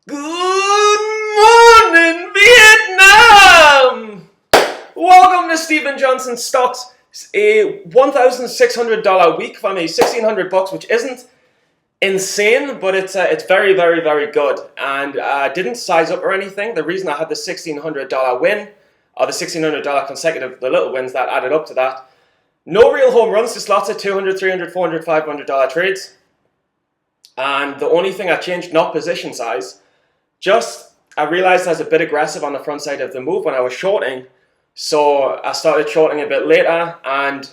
Good morning, Vietnam! Welcome to Stephen Johnson Stocks. It's a $1,600 week for me, $1,600, which isn't insane, but it's very, very, very good. And I didn't size up or anything. The reason I had the $1,600 win, or the $1,600 consecutive, the little wins that added up to that. No real home runs, just lots of $200, $300, $400, $500 trades. And the only thing I changed, not position size, just I realized I was a bit aggressive on the front side of the move when I was shorting. So I started shorting a bit later, and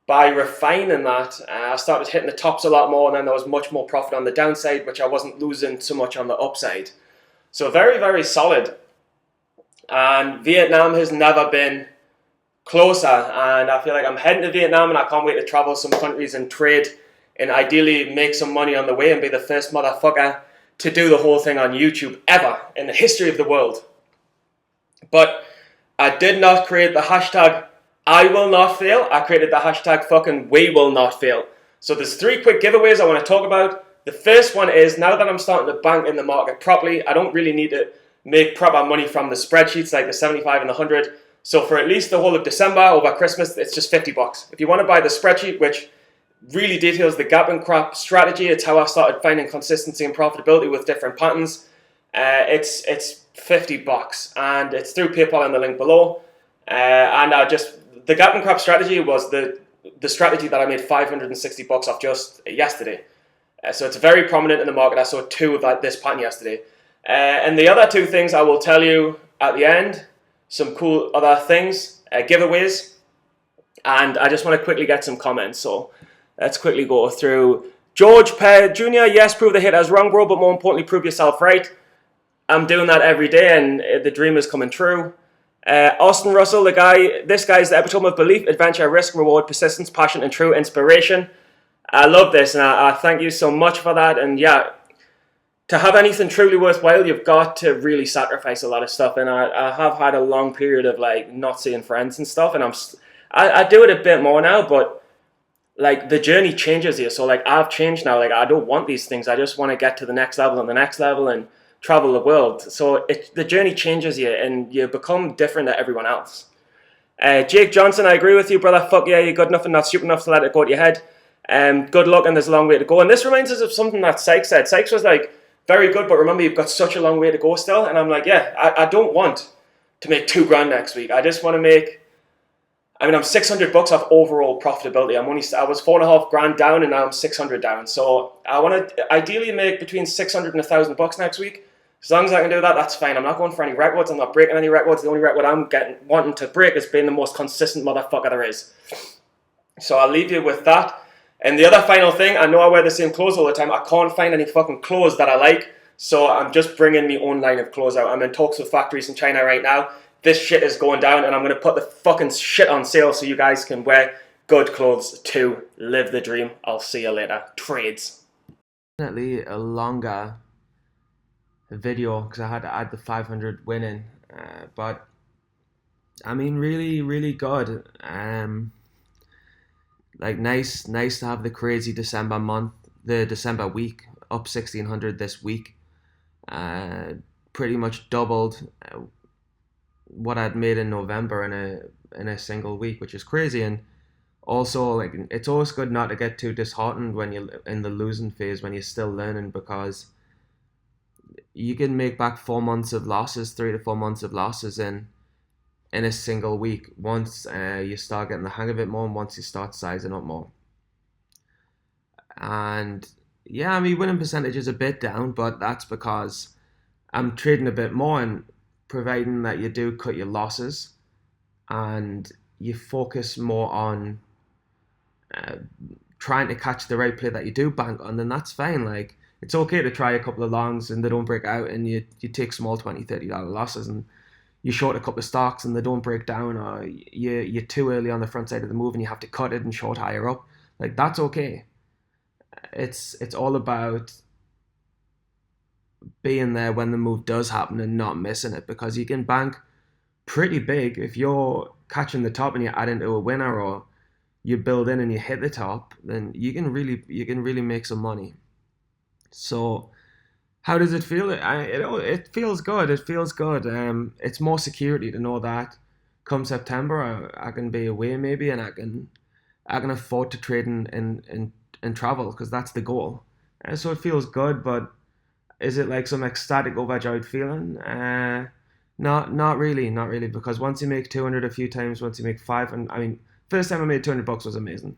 by refining that, I started hitting the tops a lot more, and then there was much more profit on the downside, which I wasn't losing so much on the upside. So very, very solid. And Vietnam has never been closer, and I feel like I'm heading to Vietnam, and I can't wait to travel some countries and trade, and ideally make some money on the way and be the first motherfucker to do the whole thing on YouTube ever in the history of the world. But I did not create the hashtag I will not fail. I created the hashtag fucking we will not fail. So there's 3 quick giveaways I want to talk about. The first one is, now that I'm starting to bank in the market properly, I don't really need to make proper money from the spreadsheets like the 75 and the 100. So for at least the whole of December over Christmas, it's just $50. If you want to buy the spreadsheet, which really details the gap and crop strategy, it's how I started finding consistency and profitability with different patterns. It's $50, and it's through PayPal in the link below. And the gap and crop strategy was the strategy that I made $560 off just yesterday. So it's very prominent in the market. I saw 2 of this pattern yesterday. And the other 2 things I will tell you at the end, some cool other things, giveaways. And I just want to quickly get some comments. So let's quickly go through. George Pear Jr., yes, prove the haters wrong, bro, but more importantly, prove yourself right. I'm doing that every day, and the dream is coming true. Austin Russell, this guy is the epitome of belief, adventure, risk, reward, persistence, passion, and true inspiration. I love this, and I thank you so much for that. And yeah, to have anything truly worthwhile, you've got to really sacrifice a lot of stuff. And I have had a long period of like not seeing friends and stuff, and I do it a bit more now, but like the journey changes you. So like I've changed now. Like I don't want these things. I just want to get to the next level and the next level and travel the world. So the journey changes you, and you become different than everyone else. Jake Johnson, I agree with you, brother. Fuck yeah, you're good enough and not stupid enough to let it go to your head. Good luck, and there's a long way to go. And this reminds us of something that Sykes said. Sykes was like, very good, but remember, you've got such a long way to go still. And I'm like, yeah, I don't want to make $2,000 next week. I just want to make, I'm $600 off overall profitability. I was $4,500 down, and now I'm 600 down. So I want to ideally make between 600 and $1,000 next week. As long as I can do that, that's fine. I'm not going for any records. I'm not breaking any records. The only record I'm wanting to break is being the most consistent motherfucker there is. So I'll leave you with that. And the other final thing, I know I wear the same clothes all the time. I can't find any fucking clothes that I like. So I'm just bringing my own line of clothes out. I'm in talks with factories in China right now. This shit is going down, and I'm going to put the fucking shit on sale so you guys can wear good clothes too. Live the dream. I'll see you later. Trades. Definitely a longer video because I had to add the 500 winning, but really, really good. Like nice to have the crazy December month, the December week, up 1,600 this week. Pretty much doubled what I'd made in November in a single week, which is crazy. And also, like, it's always good not to get too disheartened when you're in the losing phase, when you're still learning, because you can make back 4 months of losses, 3 to 4 months of losses in a single week once you start getting the hang of it more, and once you start sizing up more. And yeah, winning percentage is a bit down, but that's because I'm trading a bit more, and providing that you do cut your losses and you focus more on trying to catch the right play that you do bank on, then that's fine. Like, it's okay to try a couple of longs and they don't break out, and you take small $20, $30 losses, and you short a couple of stocks and they don't break down, or you're too early on the front side of the move and you have to cut it and short higher up. Like, that's okay. It's all about being there when the move does happen and not missing it, because you can bank pretty big if you're catching the top and you add into a winner, or you build in and you hit the top, then you can really make some money. So How does it feel? It feels good. It feels good. It's more security to know that come September I can be away maybe, and I can afford to trade in travel because that's the goal. So it feels good, but is it like some ecstatic, overjoyed feeling? Not really, because once you make 200 a few times, once you make 500, I mean, first time I made 200 bucks was amazing.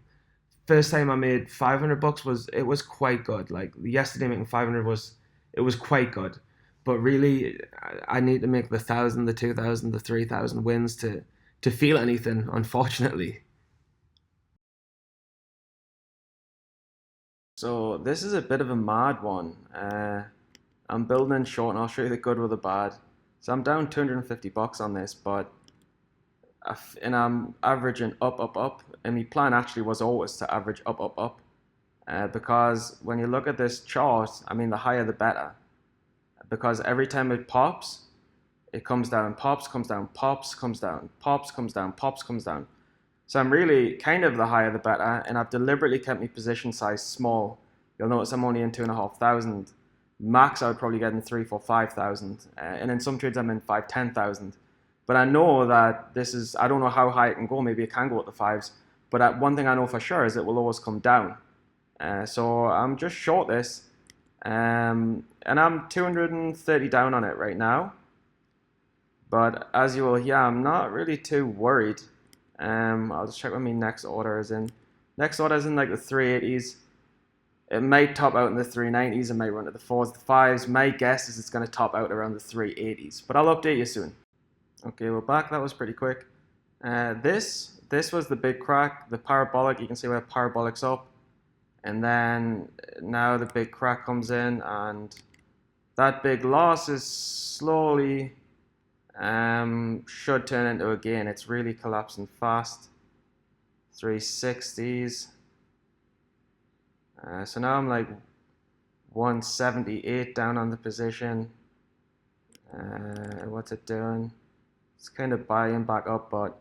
First time I made 500 bucks was quite good. Like yesterday making 500 was quite good, but really I need to make the 1,000, the 2,000, the 3,000 wins to feel anything. Unfortunately. So this is a bit of a mad one. I'm building in short, and I'll show you the good with the bad. So I'm down 250 bucks on this, but and I'm averaging up, up, up. And my plan actually was always to average up, up, up. Because when you look at this chart, I mean, the higher the better. Because every time it pops, it comes down, pops, comes down, pops, comes down, pops, comes down, pops, comes down. So I'm really kind of the higher the better, and I've deliberately kept my position size small. You'll notice I'm only in 2,500. Max I would probably get in 3, 4, 5,000, and in some trades I'm in 5, 10,000. But I know that this is, I don't know how high it can go. Maybe it can go at the fives, but one thing I know for sure is it will always come down. So I'm just short this, and I'm 230 down on it right now. But as you will hear, I'm not really too worried. I'll just check what my next order is in. Next order is in like the 380s. It might top out in the 390s. It might run to the 4s, the 5s. My guess is it's going to top out around the 380s. But I'll update you soon. Okay, we're back. That was pretty quick. This was the big crack, the parabolic. You can see where parabolic's up. And then now the big crack comes in, and that big loss is slowly should turn into a gain. It's really collapsing fast. 360s. So now I'm like 178 down on the position. What's it doing? It's kind of buying back up, but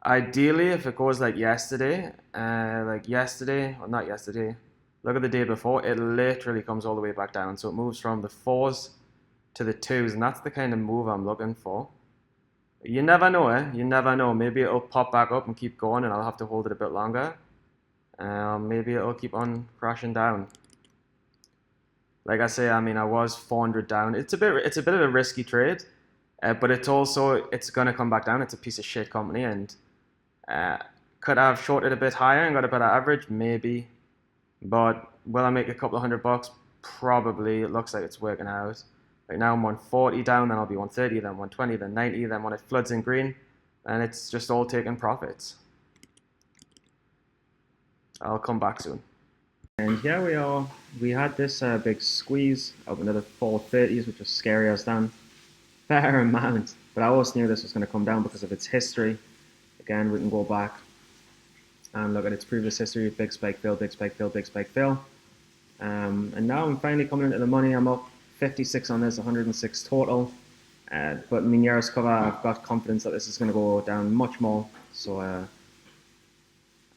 ideally, if it goes like yesterday, well, not yesterday, look at the day before, it literally comes all the way back down. So it moves from the 4s to the 2s, and that's the kind of move I'm looking for. You never know, eh? You never know. Maybe it'll pop back up and keep going, and I'll have to hold it a bit longer. Maybe it'll keep on crashing down. Like I say, I mean, I was 400 down. It's a bit of a risky trade, but it's gonna come back down. It's a piece of shit company, and could I have shorted a bit higher and got a better average? Maybe, but will I make a couple of $100? Probably. It looks like it's working out. Right now I'm 140 down, then I'll be 130, then 120, then 90, then when it floods in green, and it's just all taking profits. I'll come back soon. And here we are. We had this big squeeze up into the 430s, which was scary as damn. Fair amount, but I always knew this was going to come down because of its history. Again, we can go back and look at its previous history. Big spike, fail, big spike, fail, big spike, fail. And now I'm finally coming into the money. I'm up 56 on this, 106 total. But in my nearest cover, I've got confidence that this is going to go down much more. So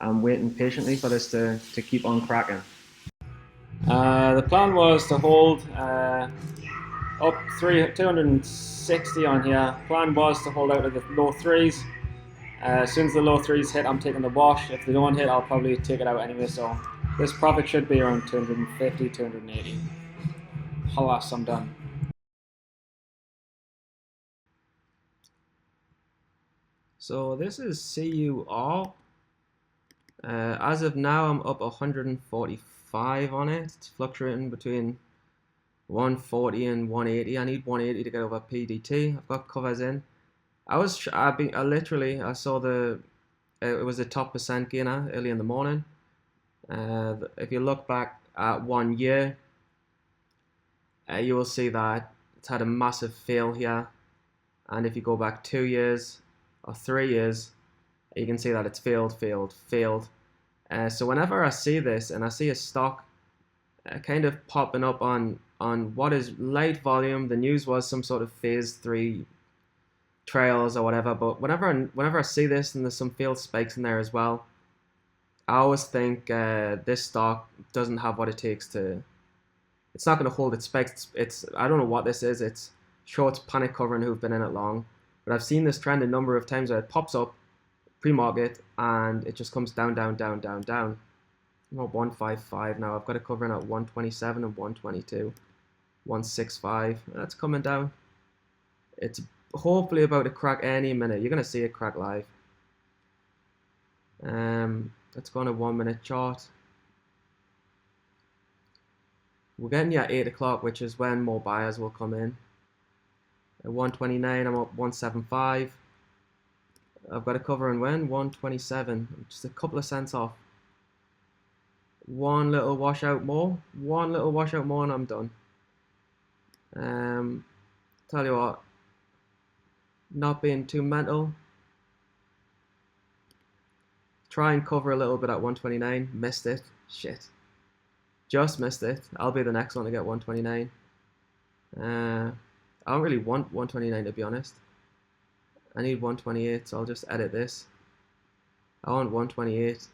I'm waiting patiently for this to keep on cracking. The plan was to hold up 260 on here. Plan was to hold out of the low threes. As soon as the low threes hit, I'm taking the wash. If they don't hit, I'll probably take it out anyway. So this profit should be around 250, 280. Halas, I'm done. So this is CUR. As of now, I'm up 145 on it. It's fluctuating between 140 and 180. I need 180 to get over PDT. I've got covers in. I saw it was a top percent gainer early in the morning. If you look back at 1 year, you will see that it's had a massive fail here. And if you go back 2 years or 3 years, you can see that it's failed. So whenever I see this and I see a stock kind of popping up on what is light volume, the news was some sort of phase 3 trails or whatever, but whenever I see this and there's some failed spikes in there as well, I always think this stock doesn't have what it takes to It's not going to hold its spikes. It's I don't know what this is. It's shorts panic covering who've been in it long. But I've seen this trend a number of times where it pops up pre-market and it just comes down, down, down, down, down. I'm at 155 now. I've got it covering at 127 and 122. 165. That's coming down. It's hopefully about to crack any minute. You're going to see it crack live. Let's go on a 1 minute chart. We're getting at 8 o'clock, which is when more buyers will come in. At 129, I'm up 175. I've got a cover and when? 127. Just a couple of cents off. One little washout more. One little washout more and I'm done. Tell you what. Not being too mental. Try and cover a little bit at 129. Missed it. Shit. Just missed it. I'll be the next one to get 129. I don't really want 129 to be honest. I need 128, so I'll just edit this. I want 128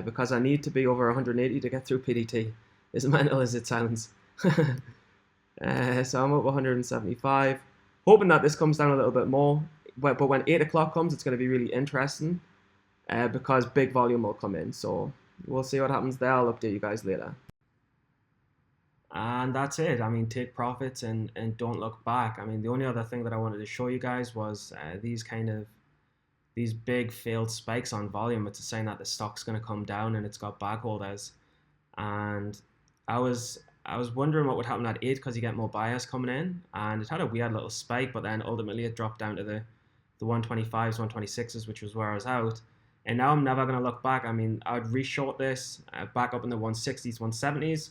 because I need to be over 180 to get through PDT. As mental as it sounds. So I'm up 175. Hoping that this comes down a little bit more. But when 8 o'clock comes, it's going to be really interesting because big volume will come in. So we'll see what happens there. I'll update you guys later. And that's it. I mean, take profits and don't look back. I mean, the only other thing that I wanted to show you guys was these big failed spikes on volume. It's a sign that the stock's going to come down and it's got back holders. And I was wondering what would happen at 8 because you get more buyers coming in, and it had a weird little spike, but then ultimately it dropped down to the 125s, 126s, which was where I was out. And now I'm never going to look back. I mean, I would reshort this back up in the 160s, 170s.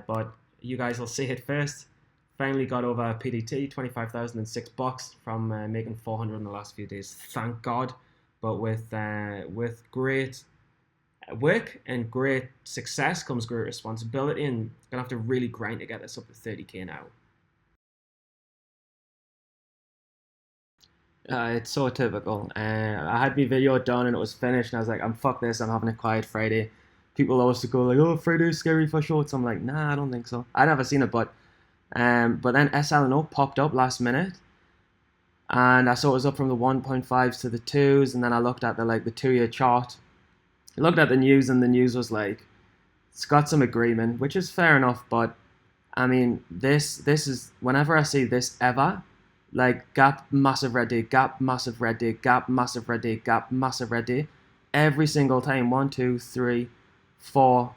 But you guys will see it first. Finally got over PDT, 25,006 bucks from making 400 in the last few days. Thank God. But with great work and great success comes great responsibility, and gonna have to really grind to get this up to 30k now. It's so typical. I had my video done and it was finished, and I was like, fuck this, I'm having a quiet Friday. People always go like, oh, Friday's scary for shorts. I'm like, nah, I don't think so. I never seen it, but then SLNO popped up last minute, and I saw it was up from the 1.5s to the 2s, and then I looked at the 2-year chart. I looked at the news, and the news was like, it's got some agreement, which is fair enough, but I mean, this is, whenever I see this ever, like gap, massive red day, gap, massive red day, gap, massive red day, gap, massive red day, every single time, 1, 2, 3, 4,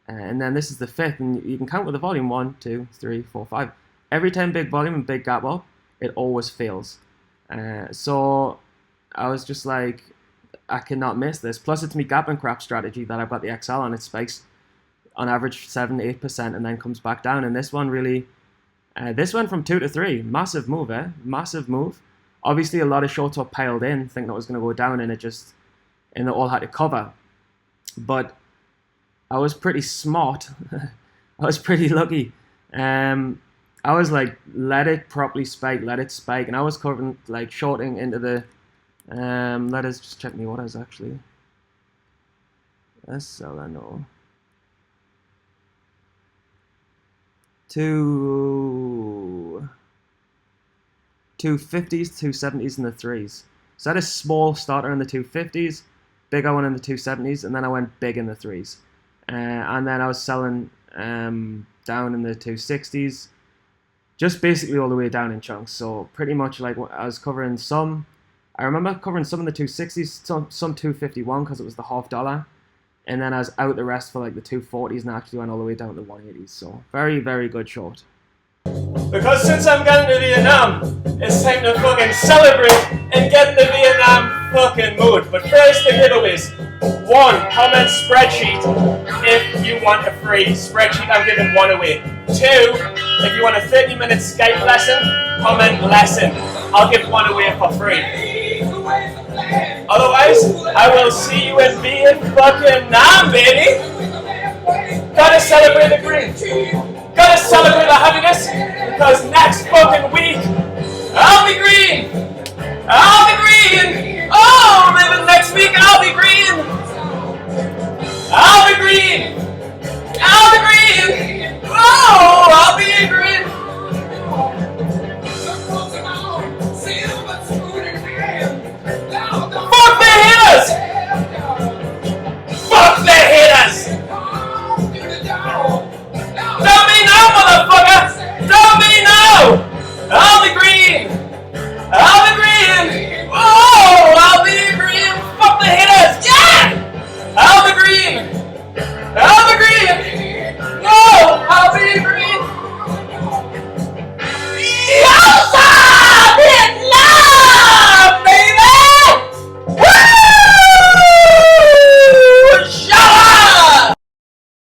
and then this is the 5th, and you can count with the volume, 1, 2, 3, 4, 5. Every time big volume and big gap up, it always fails. So I was just like, I cannot miss this. Plus it's my gap and crap strategy that I've got the XL on. It spikes on average 7-8% and then comes back down. And this one really, this went from 2 to 3. Massive move, massive move. Obviously a lot of shorts were piled in, thinking it was going to go down, and they all had to cover. But I was pretty smart. I was pretty lucky. I was like, let it properly spike, let it spike. And I was covering, like, shorting into the, let us just check me orders actually. SLNO. 250s, 270s, and the 3s. So I had a small starter in the 250s, bigger one in the 270s, and then I went big in the 3s. And then I was selling down in the 260s, just basically all the way down in chunks. So pretty much like I was covering some, I remember covering some in the 260s, some 251 because it was the $50. And then I was out the rest for like the 240s and actually went all the way down to the 180s. So very, very good short. Because since I'm going to Vietnam, it's time to fucking celebrate and get in the Vietnam fucking mood. But first, the giveaways. 1, comment spreadsheet if you want a free spreadsheet. I'm giving 1 away. 2, if you want a 30-minute Skype lesson, comment lesson. I'll give 1 away for free. Otherwise, I will see you in Vietnam, baby. Gotta celebrate the green. Gotta celebrate the happiness, because next fucking week, I'll be green. I'll be green. Oh, maybe next week I'll be green. I'll be green. I'll be green. Oh!